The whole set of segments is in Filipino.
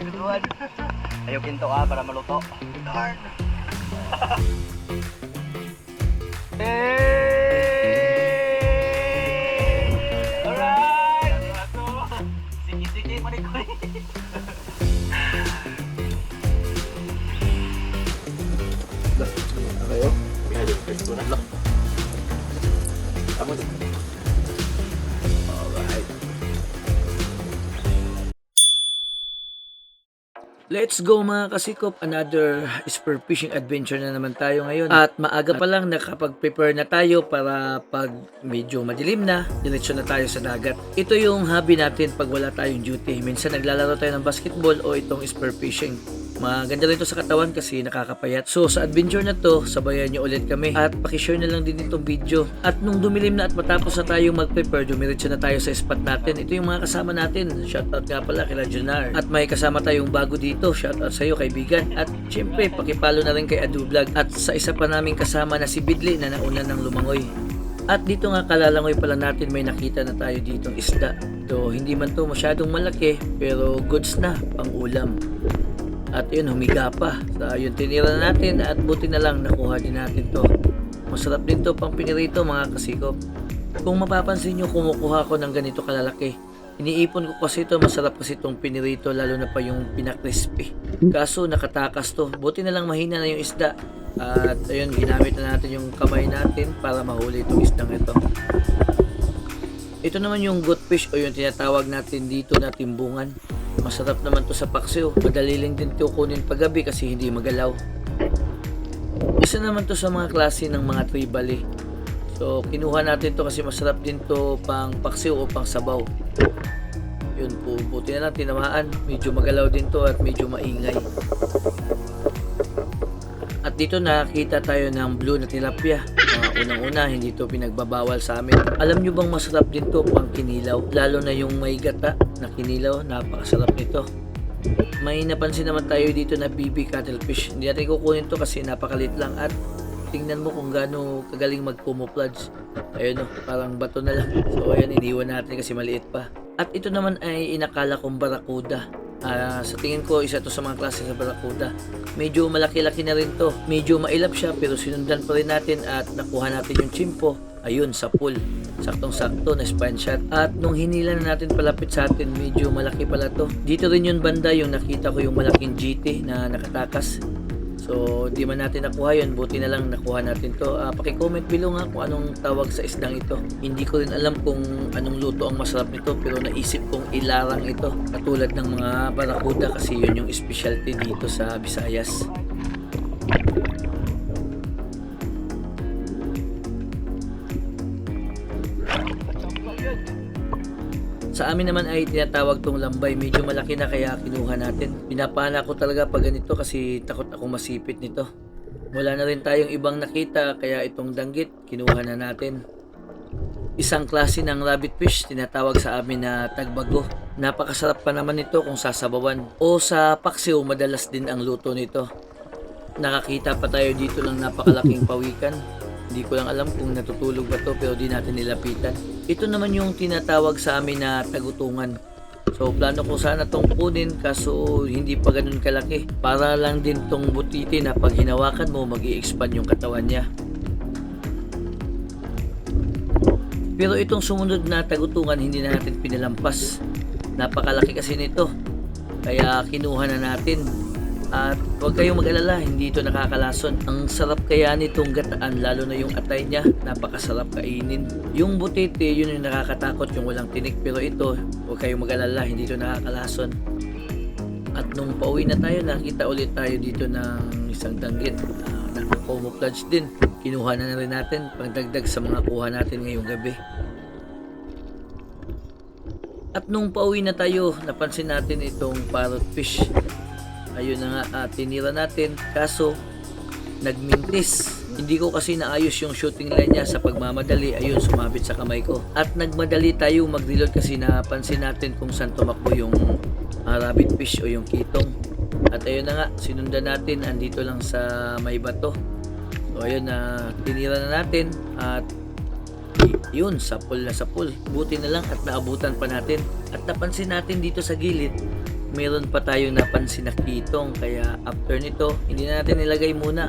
Guduan. Ayaw pinto para maluto. Darn. Hey! Alright! Sige, panik-panik. Kayo? Restaurant lang. Tama din. Alright. Let's go mga kasikop, another spear fishing adventure na naman tayo ngayon. At maaga pa lang nakapag-prepare na tayo para pag medyo madilim na, diretso na tayo sa dagat. Ito yung hobby natin pag wala tayong duty. Minsan naglalaro tayo ng basketball o itong spear fishing. Maganda rin ito sa katawan kasi nakakapayat. So sa adventure na to, sabayan nyo ulit kami at pakishare na lang din itong video. At nung dumilim na at matapos na tayong mag-prepare, dumiretso na tayo sa spot natin. Ito yung mga kasama natin. Shoutout nga pala kila Junar. At may kasama tayong bago dito. Shoutout sa iyo kaibigan. At syempre pakipalo na rin kay Adu Vlog. At sa isa pa naming kasama na si Bidli na nauna ng lumangoy. At dito nga kalalangoy pala natin may nakita na tayo ditong isda. So hindi man to masyadong malaki pero goods na pang ulam. At yun, humiga pa. So yun, tinira na natin at buti na lang nakuha din natin to. Masarap din to pang pinirito mga kasikop. Kung mapapansin nyo, kumukuha ko ng ganito kalalaki. Iniipon ko kasi ito, masarap kasi itong pinirito lalo na pa yung pinakrispy. Kaso nakatakas to. Buti na lang mahina na yung isda. At ayun, ginamit na natin yung kamay natin para mahuli itong isdang ito. Ito naman yung goatfish o yung tinatawag natin dito na timbungan. Masarap naman to sa paksiw. Madali lang din to kunin paggabi kasi hindi magalaw. Isa naman to sa mga klase ng mga tribali. So kinuha natin to kasi masarap din to pang paksiw o pang sabaw. Yun po, buti na lang tinamaan. Medyo magalaw din to at medyo maingay. At dito nakita tayo ng blue na tilapia. Unang-una, hindi to pinagbabawal sa amin. Alam nyo bang masarap din to pang kinilaw? Lalo na yung may gata na kinilaw, napakasarap nito. May napansin naman tayo dito na BB cuttlefish. Hindi natin kukunin to kasi napakalit lang at tingnan mo kung gaano kagaling mag-camouflage. Ayun o, parang bato na lang. So ayan, iniwan natin kasi maliit pa. At ito naman ay inakala kong barakuda. Sa tingin ko, isa to sa mga klase sa barakuda. Medyo malaki-laki na rin to. Medyo mailap siya pero sinundan pa rin natin at nakuha natin yung chimpo. Ayun, sa pool. Saktong-sakto na spine shot. At nung hinila na natin palapit sa atin, medyo malaki pala to. Dito rin yung banda, yung nakita ko yung malaking GT na nakatakas. So, di man natin nakuha yun. Buti na lang nakuha natin to. Paki-comment below nga kung anong tawag sa isdang ito. Hindi ko rin alam kung anong luto ang masarap nito pero naisip kong ilarang ito. Katulad ng mga barakuda kasi yun yung specialty dito sa Visayas. Sa amin naman ay tinatawag tong lambay. Medyo malaki na kaya kinuha natin. Pinapana ko talaga pag ganito kasi takot akong masipit nito. Wala na rin tayong ibang nakita kaya itong danggit kinuha na natin. Isang klase ng rabbit fish tinatawag sa amin na tagbago. Napakasarap pa naman nito kung sasabawan. O sa paksiw madalas din ang luto nito. Nakakita pa tayo dito ng napakalaking pawikan. Hindi ko lang alam kung natutulog ba to pero di natin nilapitan. Ito naman yung tinatawag sa amin na tagutungan. So plano ko sana tong kunin kaso hindi pa ganun kalaki. Para lang din tong butiti na pag hinawakan mo mag-i-expand yung katawan niya. Pero itong sumunod na tagutungan hindi na natin pinalampas. Napakalaki kasi nito. Kaya kinuha na natin. At huwag kayong mag-alala, hindi ito nakakalason. Ang sarap kaya nitong gataan, lalo na yung atay niya, napakasarap kainin. Yung butiti, yun yung nakakatakot, yung walang tinik. Pero ito, huwag kayong mag-alala, hindi ito nakakalason. At nung pauwi na tayo, nakita ulit tayo dito ng isang danggit. Naka-camouflage din. Kinuha na rin natin, pagdagdag sa mga kuha natin ngayong gabi. At nung pauwi na tayo, napansin natin itong parrotfish. Ayun na nga, tinira natin kaso nagmintis. Hindi ko kasi naayos yung shooting line niya sa pagmamadali. Ayun, sumabit sa kamay ko. At nagmadali tayo mag-reload kasi napansin natin kung saan tumakbo yung rabbit fish o yung kitong. At ayun na nga, sinundan natin. Andito lang sa may bato. So ayun na, tinira na natin. At yun, sapul na sapul. Buti na lang at naabutan pa natin. At napansin natin dito sa gilid meron pa tayong napansin na kitong, kaya after nito hindi na natin nilagay muna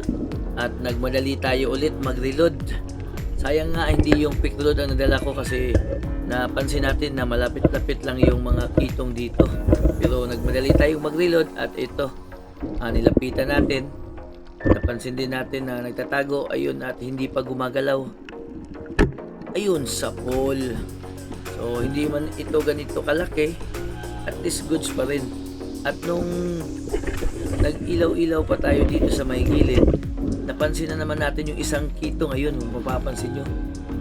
at nagmadali tayo ulit mag-reload. Sayang nga hindi yung pick load ang nadala ko kasi napansin natin na malapit-lapit lang yung mga kitong dito. Pero nagmadali tayong mag-reload at ito, nilapitan natin. Napansin din natin na nagtatago, ayun, at hindi pa gumagalaw. Ayun, sa pole. So hindi man ito ganito kalaki, at least goods pa rin. At nung nag-ilaw-ilaw pa tayo dito sa may gilid, napansin na naman natin yung isang kito ngayon, kung mapapansin nyo.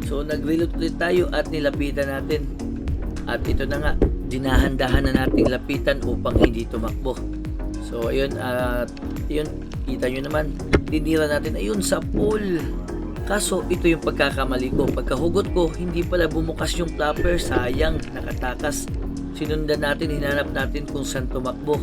So nag-reload ulit tayo at nilapitan natin. At ito na nga, dinahan-dahan na nating lapitan upang hindi tumakbo. So ayun, yun, kita nyo naman, tinira natin, ayun, sa pole. Kaso ito yung pagkakamali ko, pagkahugot ko hindi pala bumukas yung flapper, sayang, nakatakas. Sinundan natin, hinanap natin kung saan tumakbo.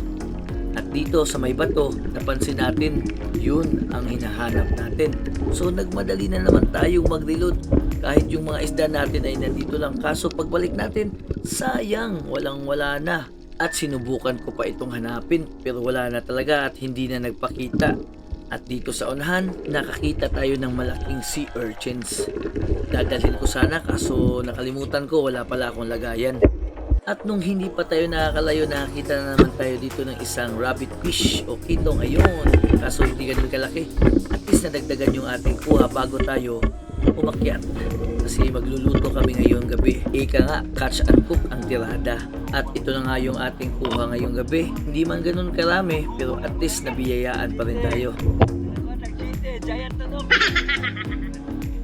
At dito sa may bato, napansin natin, yun ang hinahanap natin. So nagmadali na naman tayong mag-reload. Kahit yung mga isda natin ay nandito lang. Kaso pagbalik natin, sayang, walang-wala na. At sinubukan ko pa itong hanapin, pero wala na talaga at hindi na nagpakita. At dito sa unahan, nakakita tayo ng malaking sea urchins. Dadalhin ko sana kaso nakalimutan ko, wala pala akong lagayan. At nung hindi pa tayo nakakalayo, nakakita na naman tayo dito ng isang rabbit fish o kitong, ayun. Kaso hindi ganun kalaki. At least nadagdagan yung ating kuha bago tayo umakyat. Kasi magluluto kami ngayong gabi. Ika nga, catch and cook ang tirada. At ito na nga yung ating kuha ngayong gabi. Hindi man ganun karami, pero at least nabiyayaan pa rin tayo.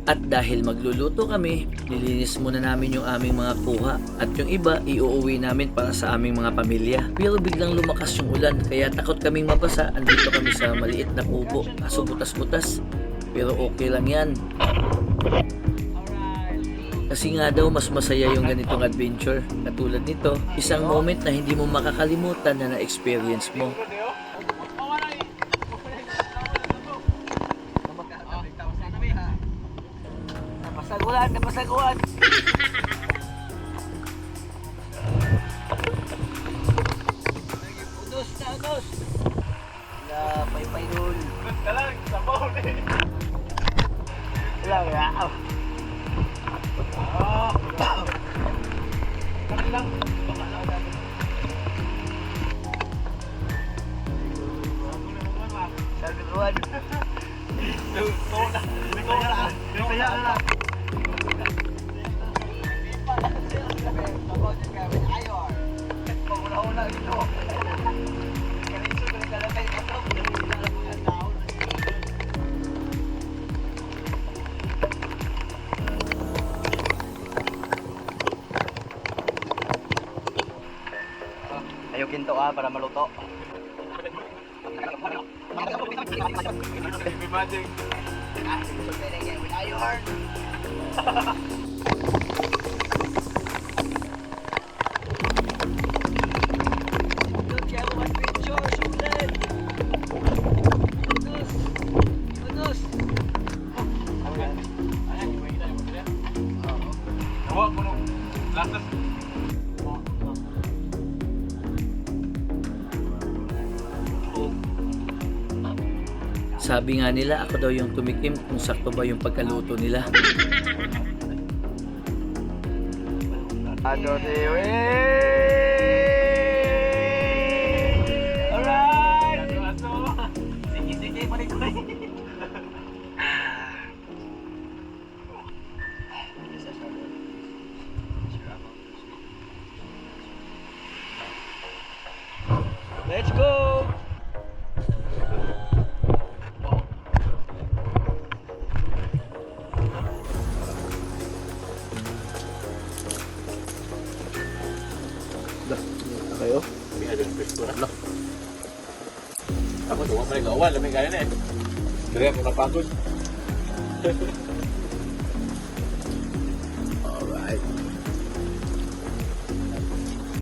At dahil magluluto kami, nilinis muna namin yung aming mga kuha. At yung iba, iuuwi namin para sa aming mga pamilya. Pero biglang lumakas yung ulan, kaya takot kaming mabasa. Andito kami sa maliit na kubo. Kaso butas-butas. Pero okay lang yan. Kasi nga daw mas masaya yung ganitong adventure. Katulad nito, isang moment na hindi mo makakalimutan na na-experience mo. Napasaguan! Udos! Na, pay dun. Kalang, sabaw eh. Lang, Kalang. saguan. Ayaw kinto para maluto. Magic. Sabi nga nila ako daw yung tumikim kung sakto ba yung pagkaluto nila. Alright! Sige, balik ko. Let's go! Kayo? May adong pwesto na lang. Ako, tuwa pa rin gawa. Lamig kaya na eh. Dari ako napagod.